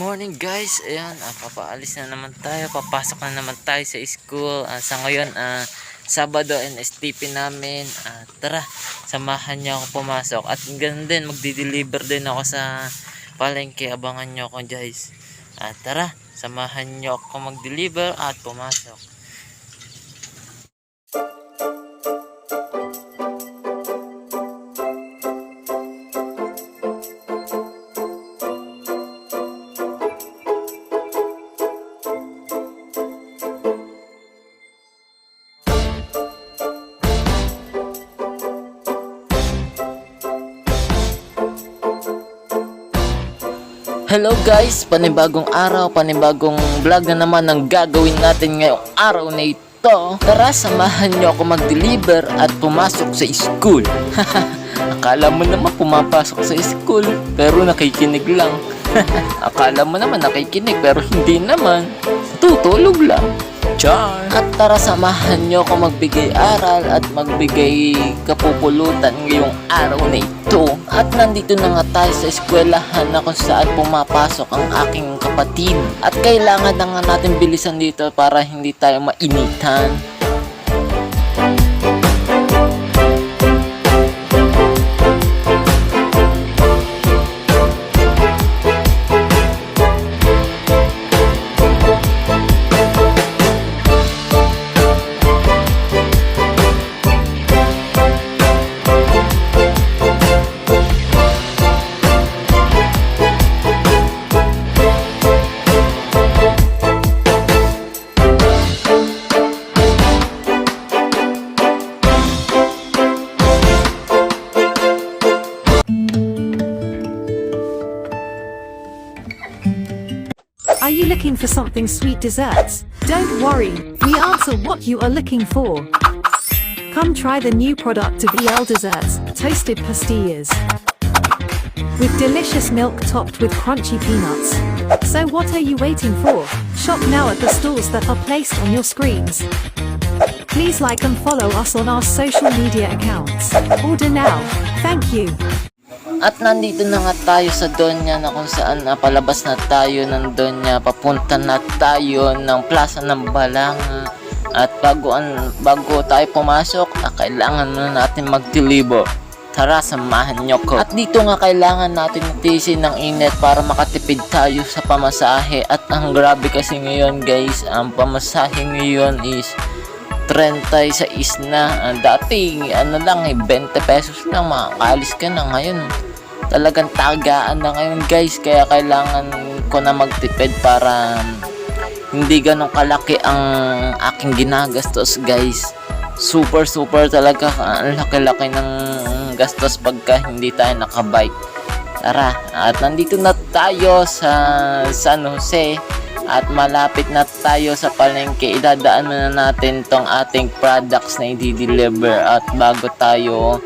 Morning guys, ayan, papaalis na naman tayo, papasok na naman tayo sa school. Sa ngayon, Sabado and STP namin. Tara, samahan niyo ako pumasok. At ganun din, magdi-deliver din ako sa palengke. Abangan niyo ako guys. Tara, samahan niyo ako mag-deliver at pumasok. Hello guys, panibagong araw, panibagong vlog na naman ang gagawin natin ngayong araw na ito. Tara, samahan nyo ako mag-deliver at pumasok sa school. Akala mo naman pumapasok sa school, pero nakikinig lang. Akala mo naman nakikinig, pero hindi naman. Tutulog lang. Char! At tara, samahan nyo ako magbigay aral at magbigay kapupulutan ngayong araw na ito. At nandito na nga tayo sa eskwelahan na kung saan pumapasok ang aking kapatid. At kailangan na nga natin bilisan dito para hindi tayo mainitan. Are you looking for something sweet desserts? Don't worry, we answer what you are looking for. Come try the new product of EL Desserts, toasted pastillas. With delicious milk topped with crunchy peanuts. So what are you waiting for? Shop now at the stores that are placed on your screens. Please like and follow us on our social media accounts. Order now. Thank you. At nandito na nga tayo sa Donya na kung saan palabas na tayo ng Donya. Papunta na tayo ng Plaza ng Balanga. At bago tayo pumasok, kailangan muna natin mag-deliver. Tara, samahan nyo ko. At dito nga kailangan natin tiisin ng init para makatipid tayo sa pamasahe. At ang grabe kasi ngayon guys, ang pamasahe ngayon is 36 na. Dati 20 pesos lang makakalis ka na. Ngayon talagang tagaan na ngayon guys, kaya kailangan ko na magtipid para hindi ganun kalaki ang aking ginagastos guys. Super talaga ang laki-laki ng gastos pagka hindi tayo nakabike. Tara, at nandito na tayo sa San Jose at malapit na tayo sa palengke. Idadaan muna natin tong ating products na i-deliver at bago tayo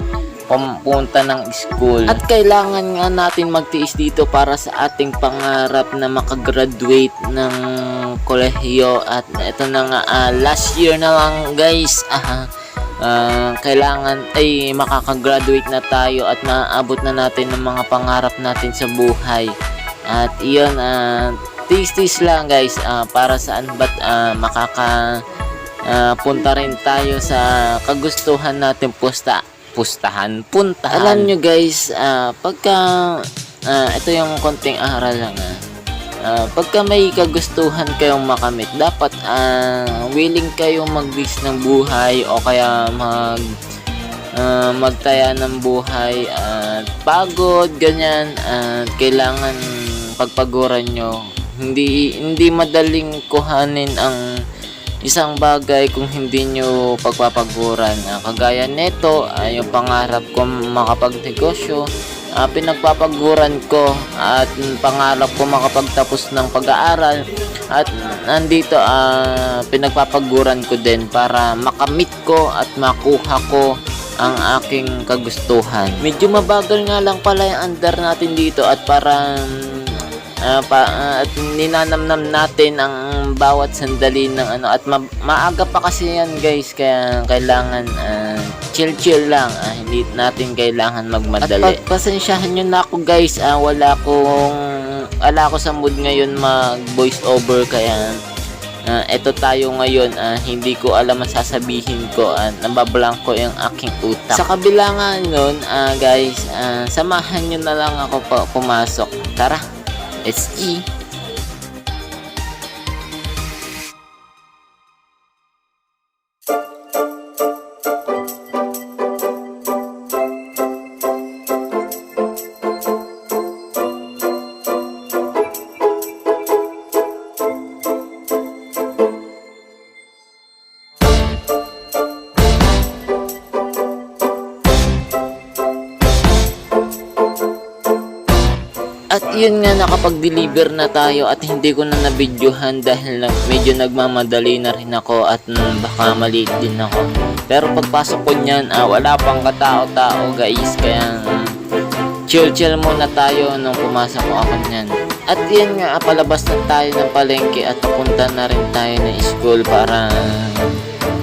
pumunta ng school. At kailangan nga natin magtiis dito para sa ating pangarap na makagraduate ng kolehiyo. At ito na nga, last year na lang guys. Kailangan ay makakagraduate na tayo at maabot na natin ng mga pangarap natin sa buhay. At iyon, tis lang guys, para saan ba't punta rin tayo sa kagustuhan natin puntahan. Alam nyo guys, pagka ito yung konting aral lang, pagka may kagustuhan kayong makamit, dapat willing kayong mag-risk ng buhay o kaya magtaya ng buhay at pagod ganyan. Kailangan pagpaguran nyo. Hindi madaling kuhanin ang isang bagay kung hindi nyo pagpapaguran. Kagaya neto, yung pangarap ko makapagnegosyo, pinagpapaguran ko at pangarap ko makapagtapos ng pag-aaral. At nandito pinagpapaguran ko din para makamit ko at makuha ko ang aking kagustuhan. Medyo mabagal nga lang pala yung andar natin dito at parang at ninanamnam natin ang bawat sandali ng at maaga pa kasi yan guys, kaya kailangan chill lang, hindi natin kailangan magmadali. At pasensyahan nyo na ako guys, wala akong ala ako sa mood ngayon mag voice over, kaya eto tayo ngayon. Hindi ko alam ang sasabihin ko, nabablank ko yung aking utak. Sa kabila nga nun, guys, samahan nyo na lang ako pa pumasok. Tara, let's see. At yun nga, nakapag-deliver na tayo at hindi ko na nabidyohan dahil medyo nagmamadali na rin ako at baka maliit din ako. Pero pagpasok ko niyan, wala pang katao-tao, guys, kaya chill muna tayo nung pumasok ko ako niyan. At yan nga, palabas na tayo ng palengke at papunta na rin tayo ng school para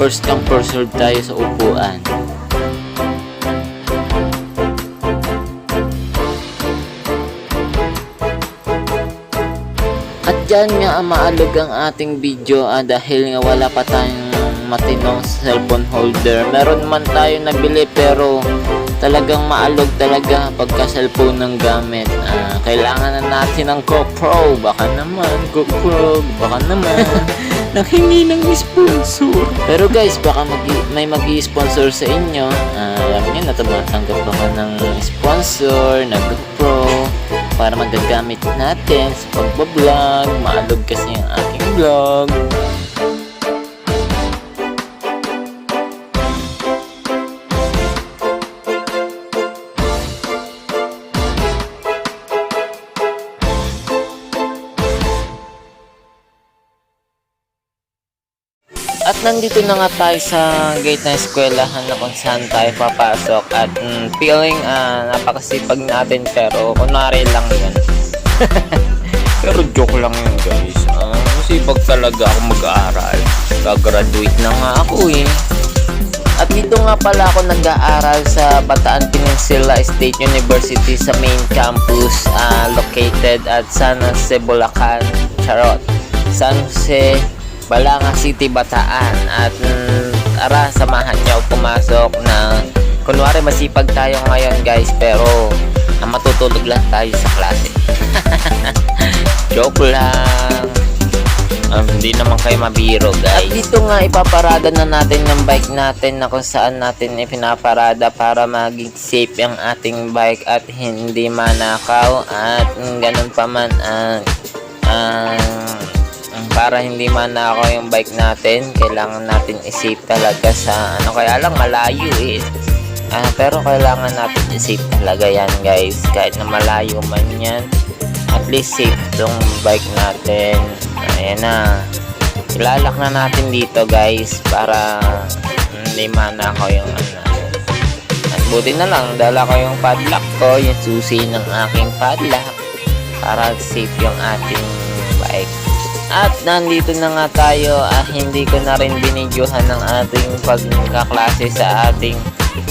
first come first serve tayo sa upuan. At dyan nga maalog ang ating video dahil nga wala pa tayong matinong cellphone holder. Meron man tayo nabili pero talagang maalog talaga pagka cellphone ng gamit. Kailangan na natin ng GoPro. Baka naman nanghingi ng sponsor. Pero guys, baka may mag-i-sponsor sa inyo. Alam nyo, natumatanggap ako ng sponsor na GoPro para magagamit natin sa pagbablog. Maalog kasi ang aking vlog. At nandito na nga tayo sa gate ng eskwelahan na kung saan tayo papasok. At feeling napakasipag natin pero kunwari lang yan. Pero joke lang yun, guys. Masipag talaga ako mag-aaral. Gagraduate na nga ako eh. At dito nga pala ako nag-aaral sa Bataan Peninsula State University sa main campus, located at San Jose, Bulacan, Charot. San Jose, Balanga City, Bataan. At tara, samahan niyo pumasok na kunwari masipag tayo ngayon, guys, pero matutulog lang tayo sa klase. Joke lang. Hindi naman kayo mabiro, guys. At dito nga ipaparada na natin ng bike natin na kung saan natin ipinaparada para maging safe ang ating bike at hindi manakaw. At ganun pa man, para hindi manakaw yung bike natin, kailangan natin i-safe talaga sa kaya lang malayo eh. Pero kailangan natin i-safe talaga yan, guys. Kahit na malayo man yan, at least safe tong bike natin. Ayan na, ilalak na natin dito, guys, para hindi manakaw yung At buti na lang, dala ko yung padlock ko, yung susi ng aking padlock para safe yung ating bike. At nandito na nga tayo, hindi ko na rin binidyohan ng ating pagkaklase sa ating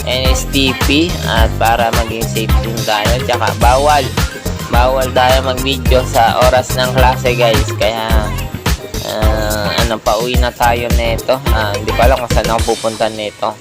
NSTP at para maging safe din tayo. Tsaka bawal tayo mag-video sa oras ng klase, guys. Kaya pauwi na tayo nito. Hindi pa alam kung saan ako pupunta nito.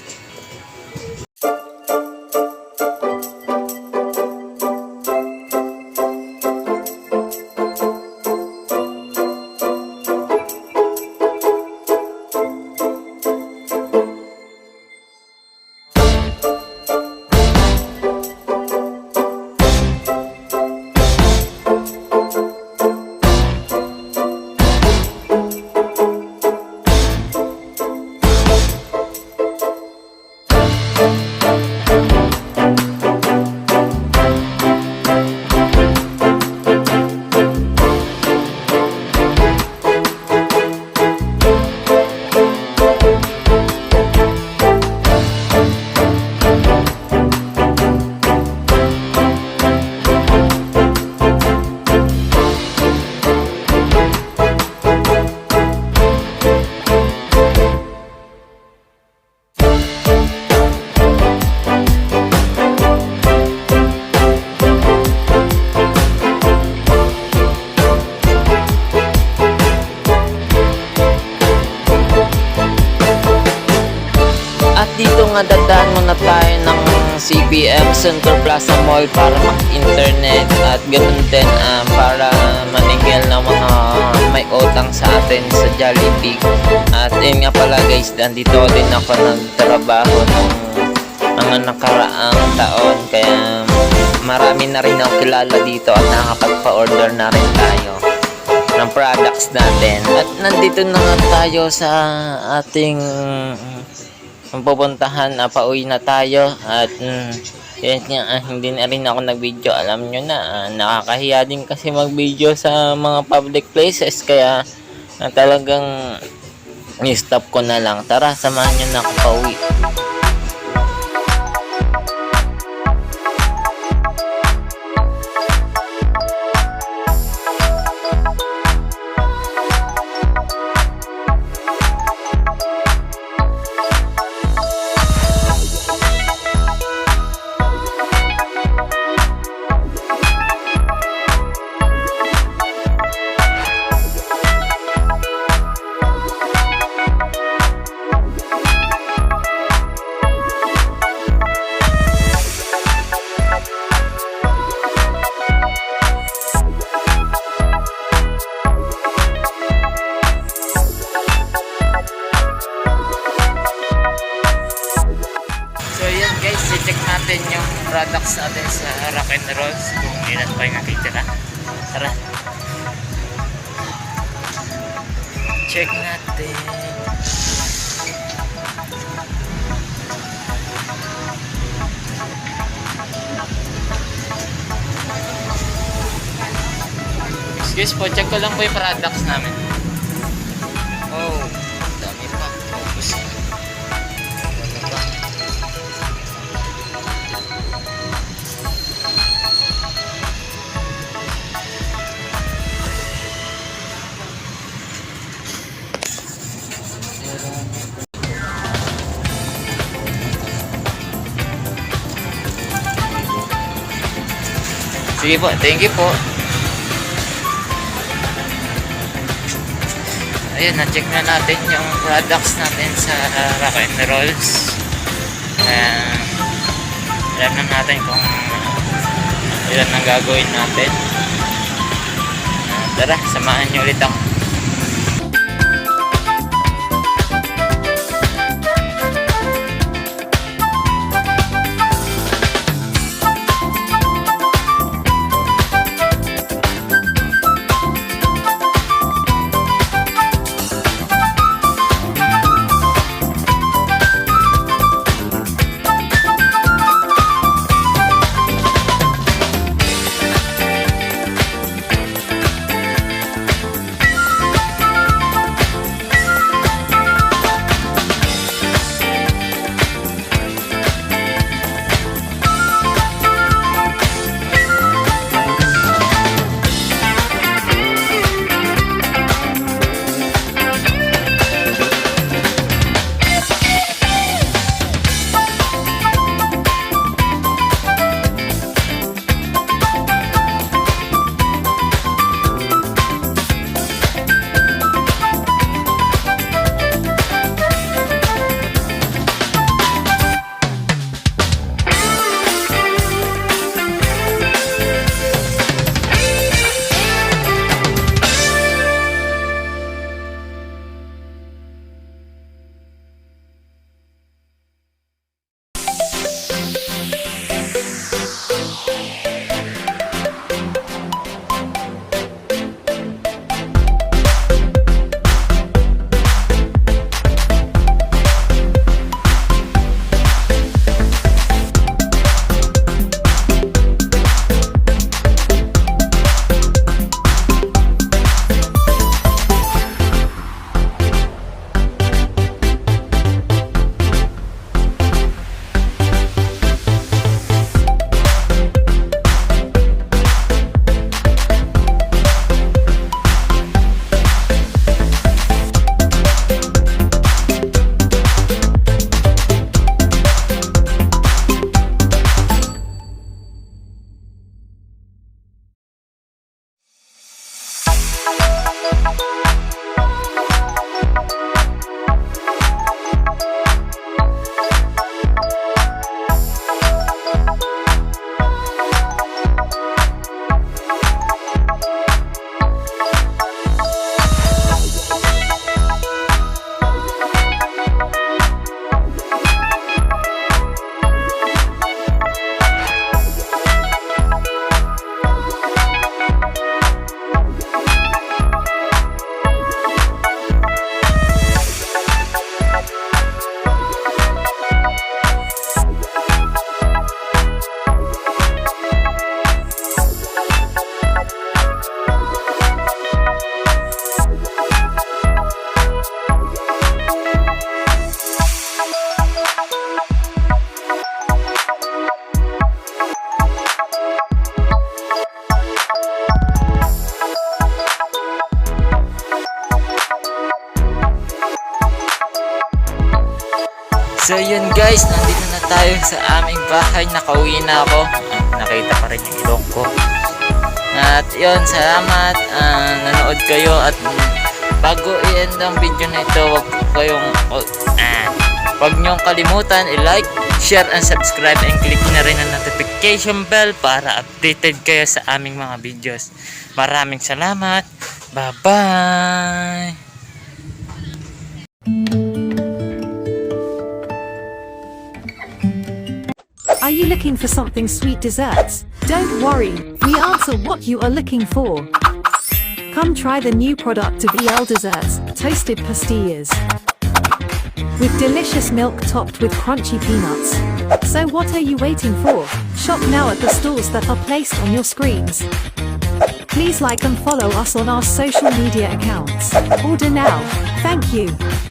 nga dadaan muna tayo ng CBM Center Plaza Mall para mag-internet at ganoon din para maningil ng mga may utang sa atin sa Jollibee. At yun nga pala guys, dito din ako nagtrabaho ng mga nakaraang taon, kaya marami na rin ako kilala dito at nakakapagpa-order na rin tayo ng products natin. At nandito na nga tayo sa ating pupuntahan, pauwi na tayo. At yun nga, hindi na rin ako nag-video. Alam nyo na, nakakahiya din kasi mag-video sa mga public places, kaya talagang i-stop ko na lang. Tara, samahan nyo na ako pauwi. Check natin yung products natin sa Rock and Rolls kung ilan pa yung natitira. Tara, check natin. Excuse po, check ko lang po yung products namin. Oh, dami pa. Focus. Ano ba? Sige po, thank you po. Ayun, na-check na natin yung products natin sa Rock and Rolls. Alam na natin kung ilan ang gagawin natin. Tara, samahan nyo ulit ako. So yun guys, nandito na tayo sa aming bahay. Nakauwi na ako. Nakita pa rin yung ilong ko. At yun, salamat. Nanood kayo. At bago i-end ang video na ito, huwag niyong kalimutan i-like, share, and subscribe, and click na rin ang notification bell para updated kayo sa aming mga videos. Maraming salamat. Bye-bye! Are you looking for something sweet desserts? Don't worry, we answer what you are looking for. Come try the new product of EL Desserts, Toasted Pastillas. With delicious milk topped with crunchy peanuts. So what are you waiting for? Shop now at the stores that are placed on your screens. Please like and follow us on our social media accounts. Order now. Thank you.